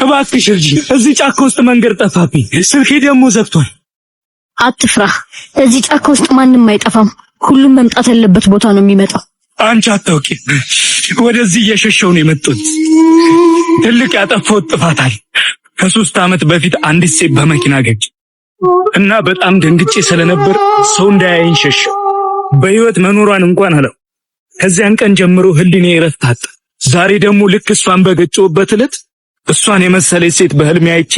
እባክሽ እዚህ ጫካ ውስጥ መንገድ ጠፋብኝ። ስልኬ ደግሞ ዘግቷል። አትፍራ፣ እዚህ ጫካ ውስጥ ማንም አይጠፋም። ሁሉም መምጣት ያለበት ቦታ ነው የሚመጣው። አንቺ አታውቂ፣ ወደዚህ እየሸሸው ነው የመጡት። ትልቅ ያጠፋሁት ጥፋት አለ። ከ3 ዓመት በፊት አንዲት ሴት በመኪና ገጭ እና በጣም ደንግጬ ስለነበር ሰው እንዳያየኝ ሸሸው። በህይወት መኖሯን እንኳን አለው። ከዚያን ቀን ጀምሮ ህሊናዬ እረፍት አጣ። ዛሬ ደግሞ ልክ እሷን በገጨሁበት ዕለት እሷን የመሰለች ሴት በህልሜ አይቼ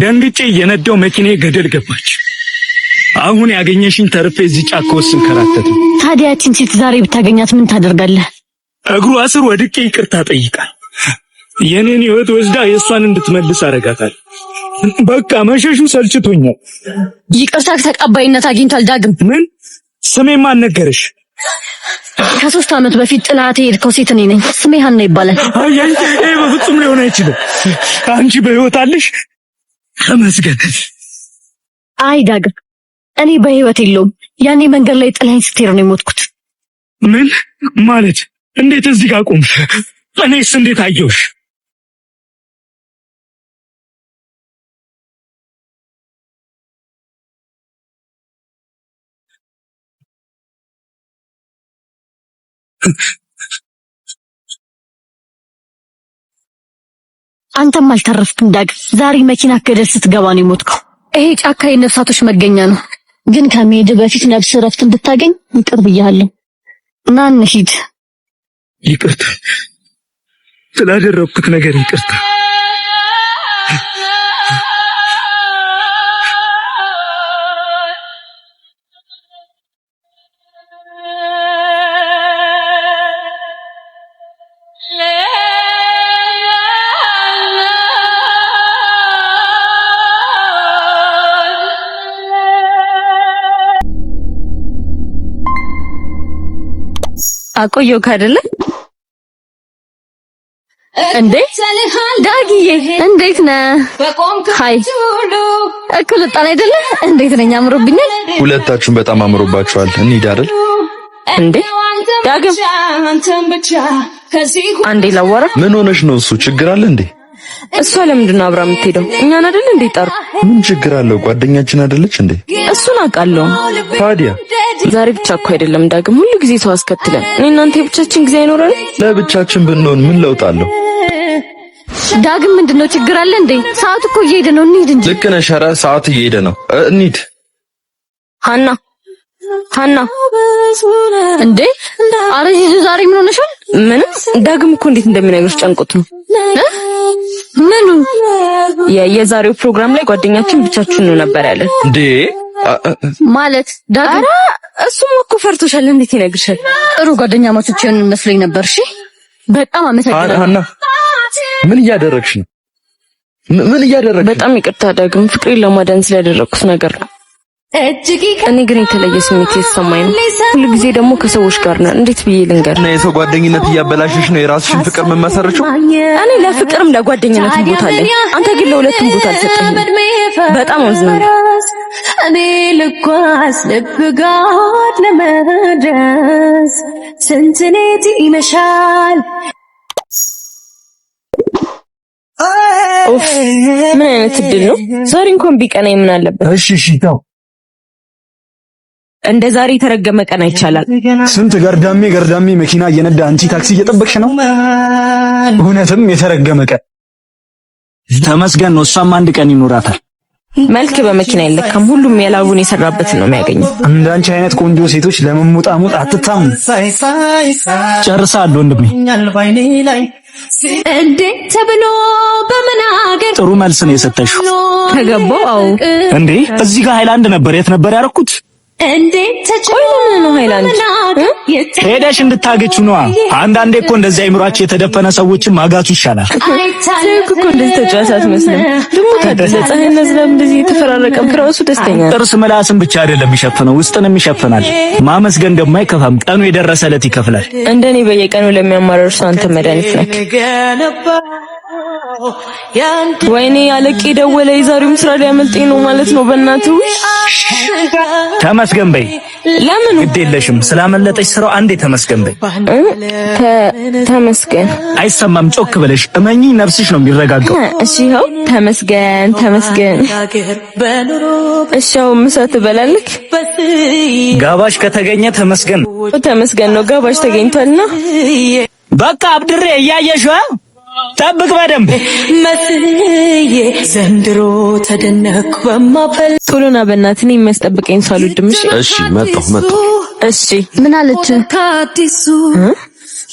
ደንግጬ የነዳው መኪናዬ ገደል ገባች። አሁን ያገኘሽኝ ተርፌ እዚህ ጫካ ውስጥ እንከራተት። ታዲያ ያቺን ሴት ዛሬ ብታገኛት ምን ታደርጋለህ? እግሯ ስር ወድቄ ይቅርታ ጠይቃል። የኔን ህይወት ወስዳ የእሷን እንድትመልስ አረጋታል። በቃ መሸሹ ሰልችቶኛል። ይቅርታ ተቀባይነት አግኝቷል። ዳግም ምን? ስሜ ማን ነገርሽ? ከ3 ዓመት በፊት ጥላት የሄድከው ሴት እኔ ነኝ። ስሜ ሀና ይባላል። አይ በፍጹም ሊሆን አይችልም። አንቺ በህይወት አለሽ? ተመስገን። አይ ዳግም፣ እኔ በህይወት የለውም። ያኔ መንገድ ላይ ጥላኝ ስትሄድ ነው የሞትኩት። ምን ማለት? እንዴት እዚህ ጋር ቆምሽ? እኔስ እንዴት አየሁሽ? አንተም አልተረፍክም ዳግም። ዛሬ መኪና ገደል ስትገባ ነው የሞትከው። ይሄ ጫካ የነፍሳቶች መገኛ ነው። ግን ከመሄድ በፊት ነፍስ እረፍት እንድታገኝ ይቅር ብያለሁ። ና እንሂድ። ይቅርታ ስላደረኩት ነገር ይቅርታ። አቆየው ካደለ እንዴ? ዳጊዬ እንዴት ነህ? ሃይ እኩል ወጣን አይደለ? እንዴት ነኝ? አምሮብኛል። ሁለታችሁም በጣም አምሮባችኋል። እንሂድ አይደል? እንዴ ዳግም አንዴ ላወራ። ምን ሆነሽ ነው? እሱ ችግር አለ እንዴ? እሷ ለምንድን ነው አብራ የምትሄደው? እኛን አይደል እንዴ ጠሩ? ምን ችግር አለው? ጓደኛችን አይደለች እንዴ? እሱን አውቃለሁ። ታዲያ ዛሬ ብቻ እኮ አይደለም ዳግም፣ ሁሉ ጊዜ ሰው አስከትለን እኔ እናንተ የብቻችን ጊዜ አይኖረንም? ለብቻችን ብንሆን ምን ለውጥ አለው? ዳግም ምንድነው ችግር አለ እንዴ? ሰዓቱ እኮ እየሄደ ነው፣ እንሂድ እንጂ። ልክ ነሽ። ኧረ ሰዓት እየሄደ ነው፣ እንሂድ። ሀና እንዴ! ኧረ ዛሬ ምን ሆነሻል? ምንም። ዳግም እኮ እንዴት እንደሚነግርሽ ጨንቆት ነው። ምኑ? የዛሬው ፕሮግራም ላይ ጓደኛችን ብቻችሁን ነው ነበር ያለን። እንዴ ማለት ዳግም? ኧረ እሱም እኮ ፈርቶሻል። እንዴት ይነግርሻል? ጥሩ ጓደኛ ማቾችን መስሎኝ ነበር። እሺ በጣም አመሰግናለሁ። ሀና ምን እያደረግሽ ነው? ምን እያደረግሽ? በጣም ይቅርታ ዳግም፣ ፍቅሬን ለማዳን ስላደረኩት ነገር ነው። እኔ ግን የተለየ ስሜት የተሰማኝ ነው። ሁሉ ጊዜ ደግሞ ከሰዎች ጋር ነን። እንዴት ብዬ ልንገር? እና የሰው ጓደኝነት እያበላሽሽ ነው የራስሽን ፍቅር መመሰርችው። እኔ ለፍቅርም ለጓደኝነትም ቦታ አለኝ። አንተ ግን ለሁለቱም ቦታ አልሰጠኝም። በጣም አዝናለሁ። እኔ ልጓዝ ልብ ጋር ለመድረስ ስንት ሌት ይመሻል። ኦፍ ምን አይነት እድል ነው! ዛሬ እንኳን ቢቀናኝ ምን አለበት? እሺ ተው። እንደ ዛሬ የተረገመ ቀን አይቻላል። ስንት ገርዳሜ መኪና እየነዳ አንቺ ታክሲ እየጠበቅሽ ነው። እውነትም የተረገመ ቀን። ተመስገን ነው። እሷም አንድ ቀን ይኖራታል። መልክ በመኪና አይለካም። ሁሉም የላቡን የሰራበትን ነው የሚያገኘው። እንዳንቺ አይነት ቆንጆ ሴቶች ለመሙጣሙጥ አትታሙ። ጨርሳለሁ ወንድሜ። እንዴት ተብሎ በመናገር ጥሩ መልስ ነው የሰጠሽው። ተገባው? አዎ። እንዴ እዚህ ጋር ሃይላንድ ነበር። የት ነበር ያደረኩት? ነው ሃይላንድ ሄደሽ እንድታገቹ ነው። አንዳንዴ እኮ እንደዚህ አይምሯቸው የተደፈነ ሰዎችን ማጋቱ ይሻላል። እኮ እንደዚህ ተጫዋቻት መስለም ደሞ ታደለጸህና ዝናብ እንደዚህ የተፈራረቀም ፍራውሱ ደስተኛ ጥርስ ምላስን ብቻ አይደለም የሚሸፍነው ውስጥንም ይሸፍናል። ማመስገን ደግሞ አይከፋም። ቀኑ የደረሰለት ይከፍላል። እንደኔ በየቀኑ ለሚያማረር ሰው አንተ መድኃኒት ነህ። ወይኔ ያለቂ ደወለ። የዛሬውም ስራ ሊያመልጠኝ ነው ማለት ነው። በእናትህ ተመስገን በይ። ለምን ግድ የለሽም ስላመለጠች ስራው አንዴ ተመስገን በይ። ተመስገን አይሰማም። ጮክ ብለሽ እመኚ፣ ነፍስሽ ነው የሚረጋጋው። እሺ ይኸው ተመስገን ተመስገን። እሺ አሁን ምሳ ትበላለህ? ጋባሽ ከተገኘ ተመስገን ተመስገን ነው። ጋባሽ ተገኝቷልና በቃ አብድሬ እያየሽ ጠብቅ በደንብ መስዬ ዘንድሮ ተደነቅኩ በማፈል ቶሎና በእናትህ እኔ የሚያስጠብቀኝ ሰው አልወድም። እሺ መጣሁ። እሺ ምን አለች?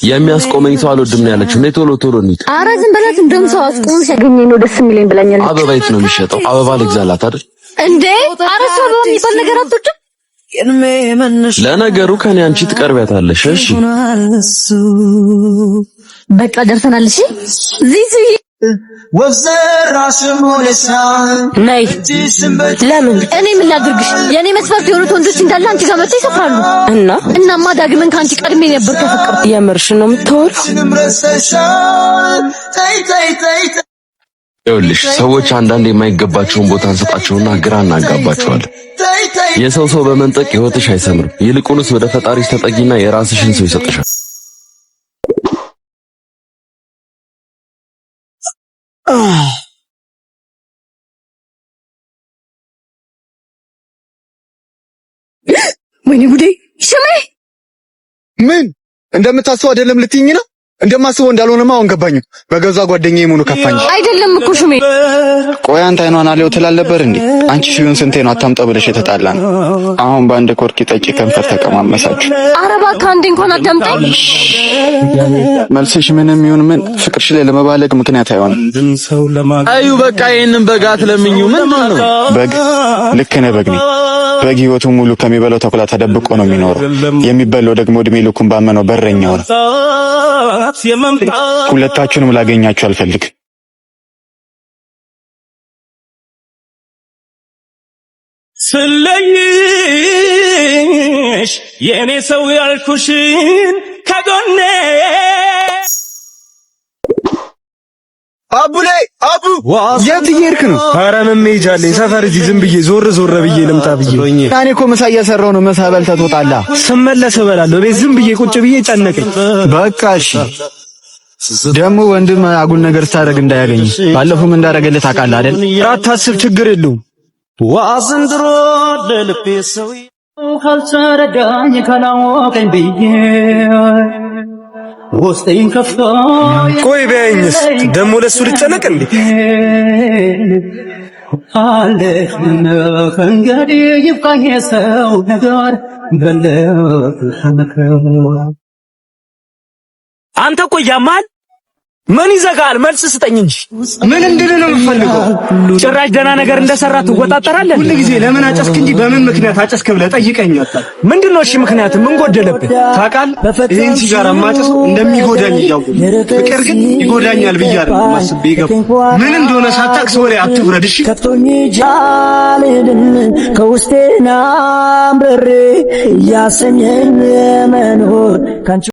የሚያስቆመኝ ሰው አልወድም ነው ያለችው። እኔ ቶሎ እንሂድ። ኧረ ዝም በላት። እንደውም ሰው አስቆም ሲያገኘኝ ነው ደስ የሚለኝ ብላኛለች። አበባ የት ነው የሚሸጠው? አበባ ልግዛላት አይደል እንዴ? ኧረ ሰው አበባ የሚባል ነገር አትወድም? ለነገሩ ከኔ አንቺ ትቀርቢያታለሽ። እሺ በቃ ደርሰናል። እሺ ዚዚ ነይ። ለምን? እኔ ምን ላድርግሽ? የኔ መስፈርት የሆኑት ወንዶች እንዳለ አንቺ ጋር መጥተው ይሰፍራሉ። እናማ ዳግምን ካንቺ ቀድሜ ነበር ተፈቀረ። የምርሽን ነው የምታወሪው? ይኸውልሽ ሰዎች አንዳንድ የማይገባቸውን ቦታ እንሰጣቸውና ግራ እናጋባቸዋለን። የሰው በመንጠቅ ህይወትሽ አይሰምርም። ይልቁንስ ወደ ፈጣሪሽ ተጠጊና የራስሽን ሰው ይሰጥሻል። ወይኔ ጉዴ! ሽሜ ምን እንደምታስበው አይደለም ልትይኝ ነው? እንደማስበው እንዳልሆነማ አሁን ገባኝ። በገዛ ጓደኛዬ ሙሉ ከፋኝ። አይደለም እኮ ሽሜ። ቆይ አንተ አይኗን አለው ትላለበር እንዴ? አንቺ ሲሆን ስንቴ ነው አታምጣ ብለሽ የተጣላን? አሁን በአንድ ኮርኪ ጠጪ ከንፈር ተቀማመሳችሁ። ኧረ እባክህ አንዴ እንኳን አዳምጠኝ። መልስሽ ምንም ይሁን ምን ፍቅርሽ ላይ ለመባለግ ምክንያት አይሆንም። አዩ በቃ ይሄንን በግ አትለምኙ። ምን ነው በግ? ልክ ነህ በግ ነኝ። በግ ህይወቱ ሙሉ ከሚበላው ተኩላ ተደብቆ ነው የሚኖረው። የሚበላው ደግሞ እድሜ ልኩን ባመነው በረኛው ነው። ሁለታችሁንም ላገኛችሁ አልፈልግም። ስለይሽ የኔ ሰው ያልኩሽን ከጎኔ አቡሌ አቡ የት እየሄድክ ነው? ኧረ ምን መሄጃለኝ? ሰፈር እዚህ ዝም ብዬ ዞር ብዬ ልምጣ ብዬ። እኔ እኮ ምሳ እየሰራሁ ነው። ምሳ በልተህ ትወጣለህ። ስመለስ እበላለሁ። ቤት ዝም ብዬ ቁጭ ብዬ ጨነቀኝ። በቃ እሺ። ደግሞ ወንድም አጉል ነገር ስታደርግ እንዳያገኝ። ባለፈውም እንዳደረገልህ ታውቃለህ አይደል? አታስብ፣ ችግር የለውም። ዋዘንድሮ ለልቤ ሰው ካልተረዳኝ ካላወቀኝ ብዬ ወስጤን ከፍቶ ቆይ በይኝስ ደግሞ ለሱ ልጨነቅ እንዴ? አለህና ከእንግዲህ ይብቃኝ የሰው ነገር አንተ እኮ ያማል። ምን ይዘጋል? መልስ ስጠኝ እንጂ ምን እንድልህ ነው የምፈልገው? ጭራሽ ደህና ነገር እንደሰራ ትወጣጠራለህ። ሁሉ ጊዜ ለምን አጨስክ እንጂ በምን ምክንያት አጨስክ ብለህ ጠይቀኝ አጣ። ምንድነው? እሺ ምክንያት ምን ጎደለብህ? ታውቃለህ ይሄን ሲጋራ ማጨስ እንደሚጎዳኝ እያወቅሁ ፍቅር ግን ይጎዳኛል ብያለሁ። ማስቤ ገባ ምን እንደሆነ ሳታውቅ ሰው ላይ አትውረድ። እሺ ከፍቶኝ ጃልን ከውስጤና በሬ ያሰኘኝ መኖር